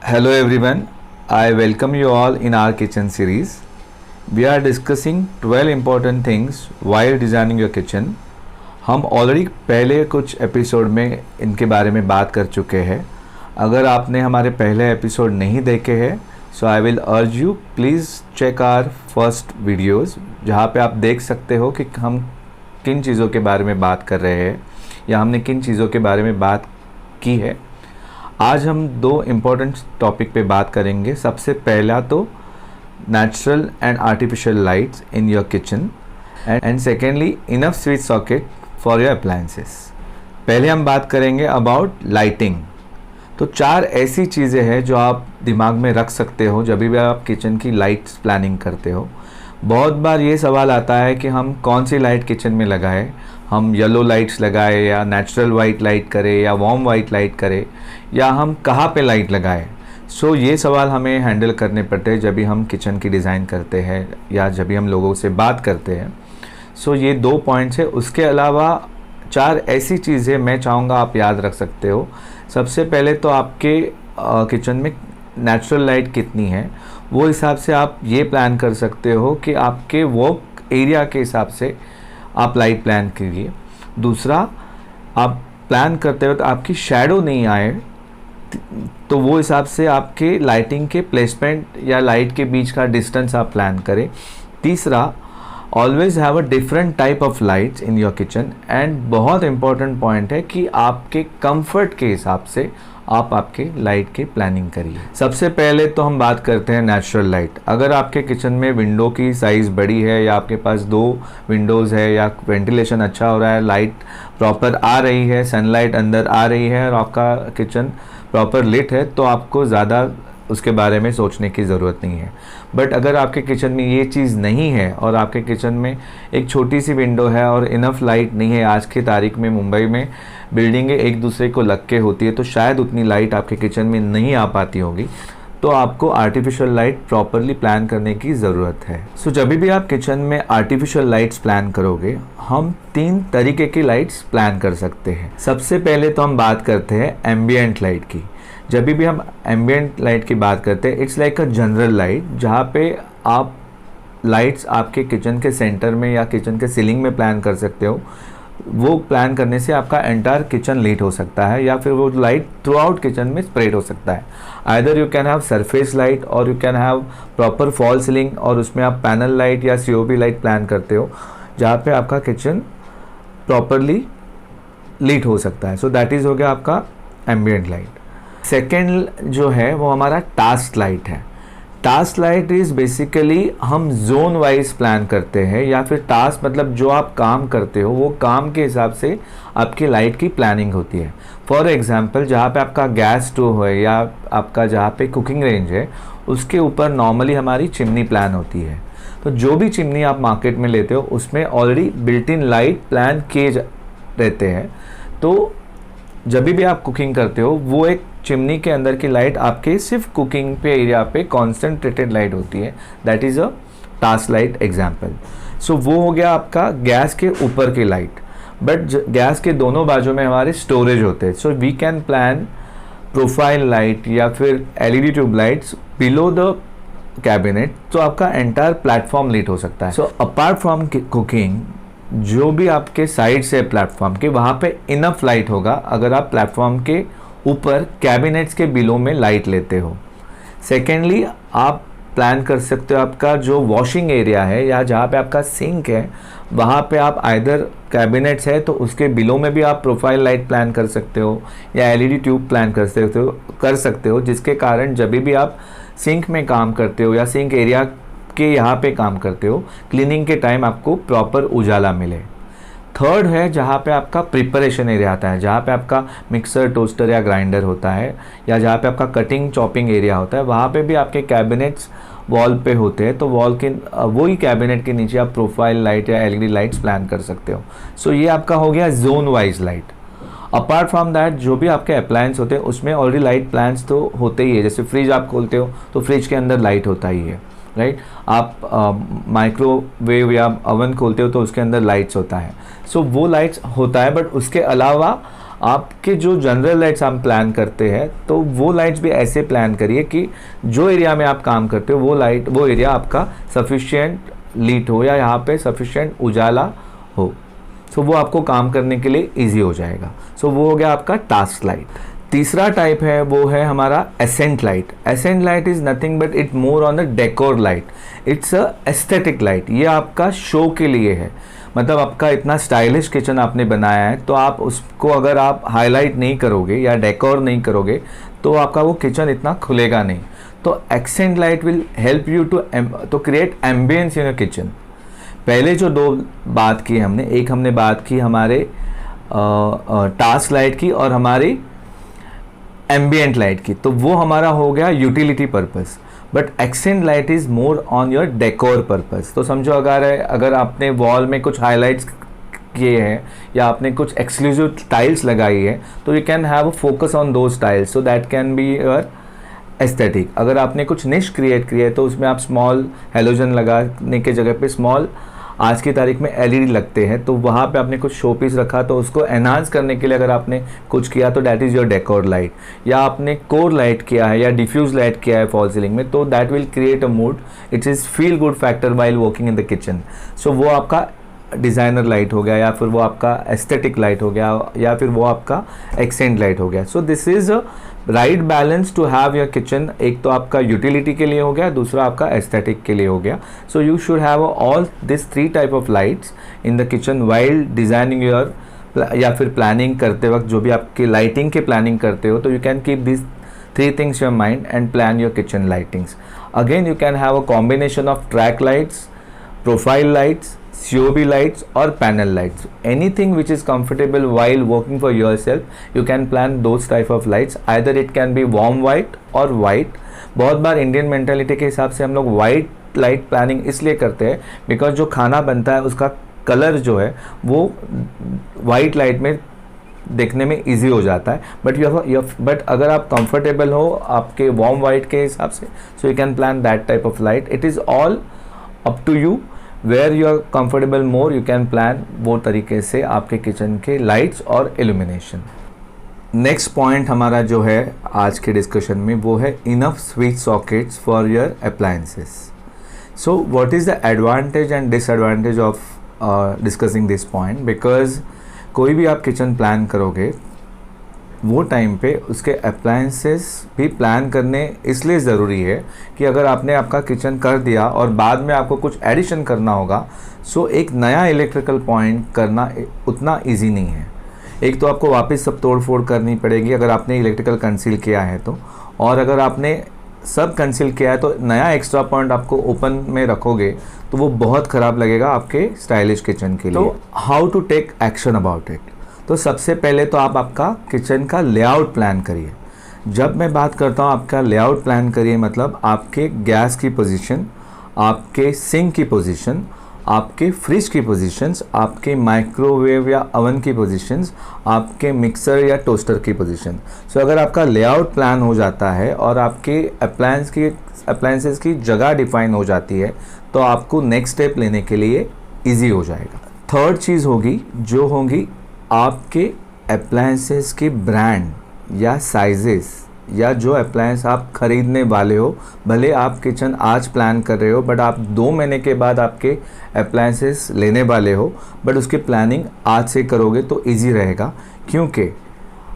Hello everyone, I welcome you all in our kitchen series. We are discussing 12 important things while designing your kitchen. हम already पहले कुछ episode में इनके बारे में बात कर चुके हैं. अगर आपने हमारे पहले एपिसोड नहीं देखे हैं so I will urge you please check our first videos, जहाँ पे आप देख सकते हो कि हम किन चीज़ों के बारे में बात कर रहे हैं या हमने किन चीज़ों के बारे में बात की है. आज हम दो इम्पोर्टेंट टॉपिक पे बात करेंगे. सबसे पहला तो natural and artificial lights in your kitchen and secondly enough switch socket for your appliances. पहले हम बात करेंगे अबाउट लाइटिंग. तो 4 ऐसी चीज़ें हैं जो आप दिमाग में रख सकते हो जब भी आप किचन की लाइट्स प्लानिंग करते हो. बहुत बार ये सवाल आता है कि हम कौन सी लाइट किचन में लगाएं. हम येलो लाइट्स लगाएं या नेचुरल वाइट लाइट करें या वार्म वाइट लाइट करें या हम कहाँ पे लाइट लगाएं. सो ये सवाल हमें हैंडल करने पड़ते हैं जब भी हम किचन की डिज़ाइन करते हैं या जब भी हम लोगों से बात करते हैं. सो ये 2 पॉइंट्स है. उसके अलावा 4 ऐसी चीज़ें मैं चाहूँगा आप याद रख सकते हो. सबसे पहले तो आपके किचन में नेचुरल लाइट कितनी है वो हिसाब से आप ये प्लान कर सकते हो कि आपके वर्क एरिया के हिसाब से आप लाइट प्लान कीजिए. दूसरा, आप प्लान करते हो तो आपकी शैडो नहीं आए तो वो हिसाब से आपके लाइटिंग के प्लेसमेंट या लाइट के बीच का डिस्टेंस आप प्लान करें. तीसरा, always have a different type of lights in your kitchen. And बहुत इंपॉर्टेंट पॉइंट है कि आपके कंफर्ट के हिसाब से आप आपके लाइट की प्लानिंग करिए. सबसे पहले तो हम बात करते हैं नेचुरल लाइट. अगर आपके किचन में विंडो की साइज़ बड़ी है या आपके पास 2 विंडोज़ है या वेंटिलेशन अच्छा हो रहा है, लाइट प्रॉपर आ रही है, सनलाइट अंदर आ रही है और आपका किचन प्रॉपर लिट है, तो आपको ज़्यादा उसके बारे में सोचने की ज़रूरत नहीं है. बट अगर आपके किचन में ये चीज़ नहीं है और आपके किचन में एक छोटी सी विंडो है और इनफ लाइट नहीं है, आज की तारीख में मुंबई में बिल्डिंगें एक दूसरे को लग के होती है तो शायद उतनी लाइट आपके किचन में नहीं आ पाती होगी, तो आपको आर्टिफिशियल लाइट प्रॉपरली प्लान करने की ज़रूरत है. सो जब भी आप किचन में आर्टिफिशियल लाइट्स प्लान करोगे, हम 3 तरीके की लाइट्स प्लान कर सकते हैं. सबसे पहले तो हम बात करते हैं एम्बियंट लाइट की. जब भी हम एम्बियंट लाइट की बात करते हैं, it's like a general light, जहाँ पे आप लाइट्स आपके किचन के सेंटर में या किचन के सीलिंग में प्लान कर सकते हो. वो प्लान करने से आपका एंटायर किचन लीट हो सकता है या फिर वो लाइट थ्रू आउट किचन में स्प्रेड हो सकता है. Either you can have surface light और you can have proper false ceiling और उसमें आप पैनल लाइट या COP लाइट प्लान करते हो जहाँ पे आपका किचन प्रॉपरली लीट हो सकता है. सो दैट इज़ हो गया आपका एम्बियंट लाइट. सेकेंड जो है वो हमारा टास्क लाइट है. टास्क लाइट इज़ बेसिकली हम जोन वाइज प्लान करते हैं या फिर टास्क मतलब जो आप काम करते हो वो काम के हिसाब से आपकी लाइट की प्लानिंग होती है. फॉर एग्जांपल, जहाँ पे आपका गैस स्टोव है या आपका जहाँ पे कुकिंग रेंज है उसके ऊपर नॉर्मली हमारी चिमनी प्लान होती है. तो जो भी चिमनी आप मार्केट में लेते हो उसमें already built in light plan किए रहते हैं. तो जब भी आप कुकिंग करते हो वो एक चिमनी के अंदर की लाइट आपके सिर्फ कुकिंग पे एरिया पे कॉन्सेंट्रेटेड लाइट होती है. That is a task light example. So वो हो गया आपका गैस के ऊपर की लाइट. बट गैस के दोनों बाजू में हमारे स्टोरेज होते हैं. So we can plan profile light या फिर LED tube lights below the cabinet, तो आपका एंटायर प्लेटफॉर्म लीट हो सकता है. सो अपार्ट फ्रॉम कुकिंग, जो भी आपके साइड से प्लेटफॉर्म के वहाँ पे इनफ लाइट होगा अगर आप प्लेटफॉर्म के ऊपर कैबिनेट्स के बिलो में लाइट लेते हो. सेकेंडली, आप प्लान कर सकते हो आपका जो वॉशिंग एरिया है या जहाँ पे आपका सिंक है वहाँ पे आप आइदर कैबिनेट्स है तो उसके बिलो में भी आप प्रोफाइल लाइट प्लान कर सकते हो या LED ट्यूब प्लान कर सकते हो जिसके कारण जब भी आप सिंक में काम करते हो या सिंक एरिया के यहाँ पे काम करते हो, क्लीनिंग के टाइम आपको प्रॉपर उजाला मिले. थर्ड है जहाँ पे आपका प्रिपरेशन एरिया आता है, जहाँ पे आपका मिक्सर, टोस्टर या ग्राइंडर होता है या जहाँ पे आपका कटिंग चॉपिंग एरिया होता है, वहाँ पे भी आपके कैबिनेट्स वॉल पे होते हैं. तो वॉल के वही कैबिनेट के नीचे आप प्रोफाइल लाइट या LED लाइट्स प्लान कर सकते हो. सो ये आपका हो गया zone wise light. Apart from that, जो भी आपके अप्लायंस होते हैं उसमें ऑलरेडी लाइट प्लान्स तो होते ही है. जैसे फ्रिज आप खोलते हो तो फ्रिज के अंदर लाइट होता ही है, राइट. आप माइक्रोवेव या अवन खोलते हो तो उसके अंदर लाइट्स होता है. सो वो लाइट्स होता है. बट उसके अलावा आपके जो जनरल लाइट्स हम प्लान करते हैं तो वो लाइट्स भी ऐसे प्लान करिए कि जो एरिया में आप काम करते हो वो एरिया आपका सफिशिएंट लीट हो या यहाँ पे सफिशिएंट उजाला हो, सो वो आपको काम करने के लिए ईजी हो जाएगा। सो वो हो गया आपका टास्क लाइट। तीसरा टाइप है वो है हमारा accent light. Accent light is nothing but it more on the decor light, it's a aesthetic light. ये आपका शो के लिए है, मतलब आपका इतना स्टाइलिश किचन आपने बनाया है तो आप उसको अगर आप हाईलाइट नहीं करोगे या डेकोर नहीं करोगे तो आपका वो किचन इतना खुलेगा नहीं। तो accent light will help you to create ambience in your kitchen. पहले जो दो बात की हमने, एक हमने बात की हमारे टास्क लाइट की और हमारी एम्बियंट लाइट की, तो वो हमारा हो गया utility purpose. But accent light is more on your decor purpose. तो समझो अगर आपने वॉल में कुछ हाईलाइट्स किए हैं या आपने कुछ एक्सक्लूसिव टाइल्स लगाई है तो you can have a focus on those tiles, so that can be your aesthetic. अगर आपने कुछ निश क्रिएट किया है तो उसमें आप स्मॉल हेलोजन लगाने के जगह पे स्मॉल आज की तारीख में एलईडी लगते हैं, तो वहाँ पे आपने कुछ शो पीस रखा तो उसको एनहांस करने के लिए अगर आपने कुछ किया तो that is your decor light. या आपने कोर लाइट किया है या डिफ्यूज लाइट किया है फॉल सीलिंग में तो that will create a mood, it is feel good factor while working in the kitchen. So वो आपका डिज़ाइनर लाइट हो गया या फिर वो आपका एस्थेटिक लाइट हो गया या फिर वो आपका एक्सेंट लाइट हो गया। So this is a right balance to have your kitchen. एक तो आपका यूटिलिटी के लिए हो गया, दूसरा आपका एस्थेटिक के लिए हो गया। So you should have all this 3 type of lights in the kitchen while designing your, या फिर प्लानिंग करते वक्त जो भी आपकी लाइटिंग के प्लानिंग करते हो तो you can keep this 3 things your mind and plan your kitchen lightings. Again you can have a combination of track lights, profile lights, COB lights or panel lights. Anything which is comfortable while working for yourself, you can plan those type of lights. Either it can be warm white or white. बहुत बार Indian mentality के हिसाब से हम लोग white light planning इसलिए करते हैं because जो खाना बनता है उसका कलर जो है वो वाइट लाइट में देखने में इजी हो जाता है। बट अगर आप कंफर्टेबल हो आपके वार्म वाइट के हिसाब से so you can plan that type of light. It is all up to you, where you are comfortable more you can plan वो तरीके से आपके किचन के लाइट्स और इल्यूमिनेशन। नेक्स्ट पॉइंट हमारा जो है आज के डिस्कशन में वो है enough switch sockets for your appliances. So what is the advantage and disadvantage of discussing this point, because कोई भी आप किचन प्लान करोगे वो टाइम पे उसके अप्लायंसेस भी प्लान करने इसलिए ज़रूरी है कि अगर आपने आपका किचन कर दिया और बाद में आपको कुछ एडिशन करना होगा सो एक नया इलेक्ट्रिकल पॉइंट करना उतना इजी नहीं है। एक तो आपको वापस सब तोड़ फोड़ करनी पड़ेगी अगर आपने इलेक्ट्रिकल कंसील किया है तो, और अगर आपने सब कंसील किया है तो नया एक्स्ट्रा पॉइंट आपको ओपन में रखोगे तो वो बहुत ख़राब लगेगा आपके स्टाइलिश किचन के लिए। तो how to take action about it, तो सबसे पहले तो आप आपका किचन का लेआउट प्लान करिए। जब मैं बात करता हूँ आपका लेआउट प्लान करिए मतलब आपके गैस की पोजीशन, आपके सिंक की पोजीशन, आपके फ्रिज की पोजीशंस, आपके माइक्रोवेव या अवन की पोजीशंस, आपके मिक्सर या टोस्टर की पोजीशन। सो अगर आपका लेआउट प्लान हो जाता है और आपके अप्लायंसेस की जगह डिफाइन हो जाती है तो आपको नेक्स्ट स्टेप लेने के लिए इजी हो जाएगा। थर्ड चीज़ होगी जो होगी आपके अप्लायंसेस की ब्रांड या साइजेस या जो अप्लायंस आप ख़रीदने वाले हो, भले आप किचन आज प्लान कर रहे हो बट आप 2 महीने के बाद आपके अप्लायंसेस लेने वाले हो, बट उसकी प्लानिंग आज से करोगे तो इजी रहेगा। क्योंकि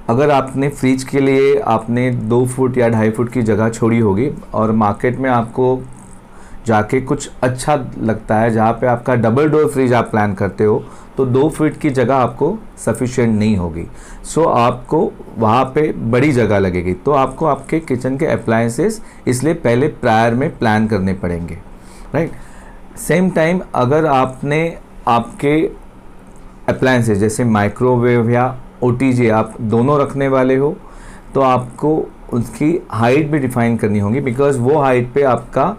अगर आपने फ्रिज के लिए आपने 2 फुट या 2.5 फुट की जगह छोड़ी होगी और मार्केट में आपको जाके कुछ अच्छा लगता है जहाँ पे आपका डबल डोर फ्रिज आप प्लान करते हो तो 2 फीट की जगह आपको सफिशिएंट नहीं होगी। सो आपको वहाँ पे बड़ी जगह लगेगी, तो आपको आपके किचन के अप्लायंसेस इसलिए पहले प्रायर में प्लान करने पड़ेंगे, राइट। सेम टाइम अगर आपने आपके अप्लायंसेस जैसे माइक्रोवेव या OTG आप दोनों रखने वाले हो तो आपको उसकी हाइट भी डिफाइन करनी होगी बिकॉज वो हाइट पे आपका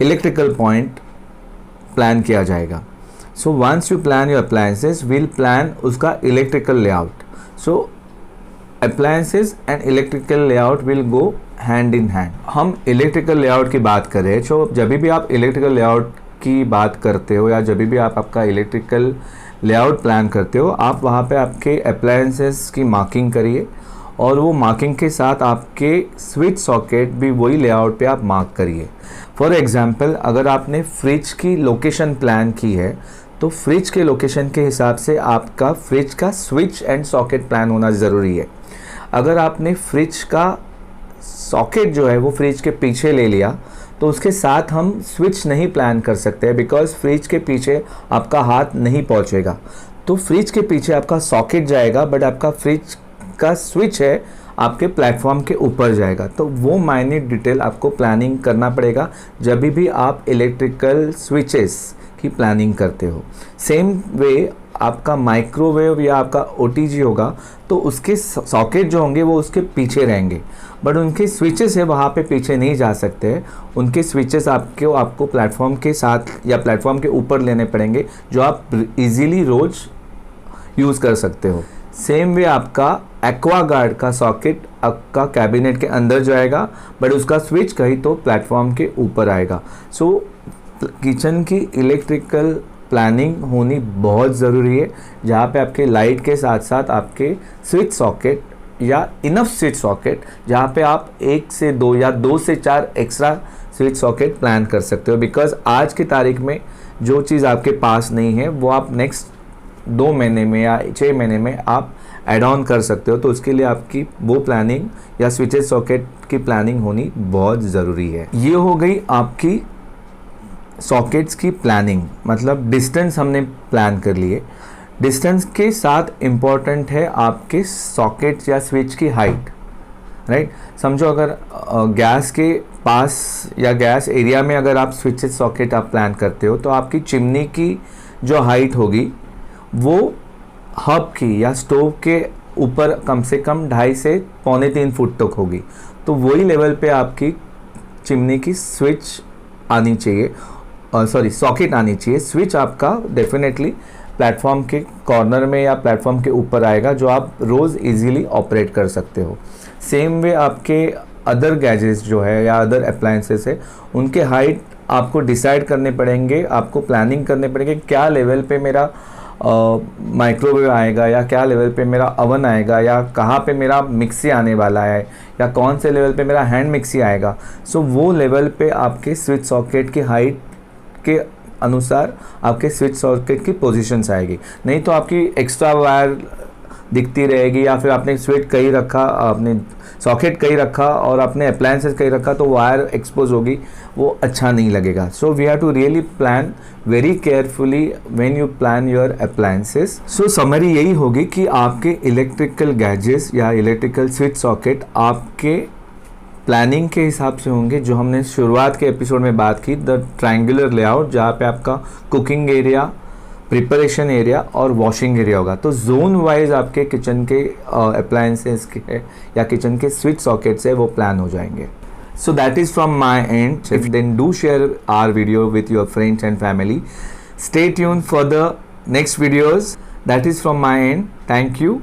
इलेक्ट्रिकल पॉइंट प्लान किया जाएगा। So once you plan your appliances will plan उसका electrical layout. So appliances and electrical layout will go hand in hand. हम इलेक्ट्रिकल लेआउट की बात करें तो जब भी आप इलेक्ट्रिकल लेआउट की बात करते हो या जब भी आप आपका इलेक्ट्रिकल लेआउट प्लान करते हो, आप वहाँ पे आपके अप्लायंसेस की मार्किंग करिए और वो मार्किंग के साथ आपके स्विच सॉकेट भी वही लेआउट पे आप मार्क करिए। फॉर एग्जांपल, अगर आपने फ्रिज की लोकेशन प्लान की है तो फ्रिज के लोकेशन के हिसाब से आपका फ्रिज का स्विच एंड सॉकेट प्लान होना ज़रूरी है। अगर आपने फ्रिज का सॉकेट जो है वो फ्रिज के पीछे ले लिया तो उसके साथ हम स्विच नहीं प्लान कर सकते, बिकॉज फ्रिज के पीछे आपका हाथ नहीं पहुंचेगा। तो फ्रिज के पीछे आपका सॉकेट जाएगा, बट आपका फ्रिज का स्विच है आपके प्लेटफॉर्म के ऊपर जाएगा। तो वो माइन्यूट डिटेल आपको प्लानिंग करना पड़ेगा जब भी आप इलेक्ट्रिकल स्विचेस की प्लानिंग करते हो। सेम वे आपका माइक्रोवेव या आपका OTG होगा तो उसके सॉकेट जो होंगे वो उसके पीछे रहेंगे, बट उनके स्विचेस है वहाँ पे पीछे नहीं जा सकते। उनके स्विचेस आपको प्लेटफॉर्म के साथ या प्लेटफॉर्म के ऊपर लेने पड़ेंगे, जो आप इजीली रोज यूज़ कर सकते हो। सेम वे आपका एक्वागार्ड का सॉकेट आपका कैबिनेट के अंदर जाएगा, बट उसका स्विच कहीं तो प्लेटफॉर्म के ऊपर आएगा। सो किचन की इलेक्ट्रिकल प्लानिंग होनी बहुत ज़रूरी है, जहाँ पे आपके लाइट के साथ साथ आपके स्विच सॉकेट या इनफ स्विच सॉकेट, जहाँ पे आप 1 से 2 या 2 से 4 एक्स्ट्रा स्विच सॉकेट प्लान कर सकते हो। बिकॉज आज की तारीख में जो चीज़ आपके पास नहीं है वो आप नेक्स्ट 2 महीने में या 6 महीने में आप ऐड ऑन कर सकते हो। तो उसके लिए आपकी वो प्लानिंग या स्विचेस सॉकेट की प्लानिंग होनी बहुत ज़रूरी है। ये हो गई आपकी सॉकेट्स की प्लानिंग, मतलब डिस्टेंस हमने प्लान कर लिए। डिस्टेंस के साथ इम्पॉर्टेंट है आपके सॉकेट्स या स्विच की हाइट, राइट। समझो अगर गैस के पास या गैस एरिया में अगर आप स्विचेस सॉकेट आप प्लान करते हो तो आपकी चिमनी की जो हाइट होगी वो हब की या स्टोव के ऊपर कम से कम 2.5 से 2.25 फुट तक होगी। तो वही लेवल पे आपकी चिमनी की स्विच आनी चाहिए, सॉकेट आनी चाहिए। स्विच आपका डेफिनेटली प्लेटफॉर्म के कॉर्नर में या प्लेटफॉर्म के ऊपर आएगा, जो आप रोज़ इजीली ऑपरेट कर सकते हो। सेम वे आपके अदर गैजेट्स जो है या अदर अप्लायंसेस है, उनके हाइट आपको डिसाइड करने पड़ेंगे, आपको प्लानिंग करने पड़ेंगे क्या लेवल पे मेरा माइक्रोवेव आएगा या क्या लेवल पे मेरा अवन आएगा या कहाँ पे मेरा मिक्सी आने वाला है या कौन से लेवल पे मेरा हैंड मिक्सी आएगा। सो वो लेवल पे आपके स्विच सॉकेट की हाइट के अनुसार आपके स्विच सॉकेट की पोजीशंस आएगी। नहीं तो आपकी एक्स्ट्रा वायर दिखती रहेगी या फिर आपने स्विच कहीं रखा, आपने सॉकेट कहीं रखा और आपने अप्लायंसेस कहीं रखा तो वायर एक्सपोज होगी, वो अच्छा नहीं लगेगा। So we have to really plan very carefully when you plan your appliances. So summary यही होगी कि आपके इलेक्ट्रिकल गैजेट्स या इलेक्ट्रिकल स्विच सॉकेट आपके प्लानिंग के हिसाब से होंगे, जो हमने शुरुआत के एपिसोड में बात की, द ट्रायंगुलर लेआउट, जहाँ पे आपका कुकिंग एरिया, प्रिपरेशन एरिया और वॉशिंग एरिया होगा। तो जोन वाइज आपके किचन के अप्लायंसेस के या किचन के स्विच सॉकेट्स है वो प्लान हो जाएंगे। So that is from my end. If then do share our video with your friends and family. Stay tune for the next videos. That is from my end. Thank you.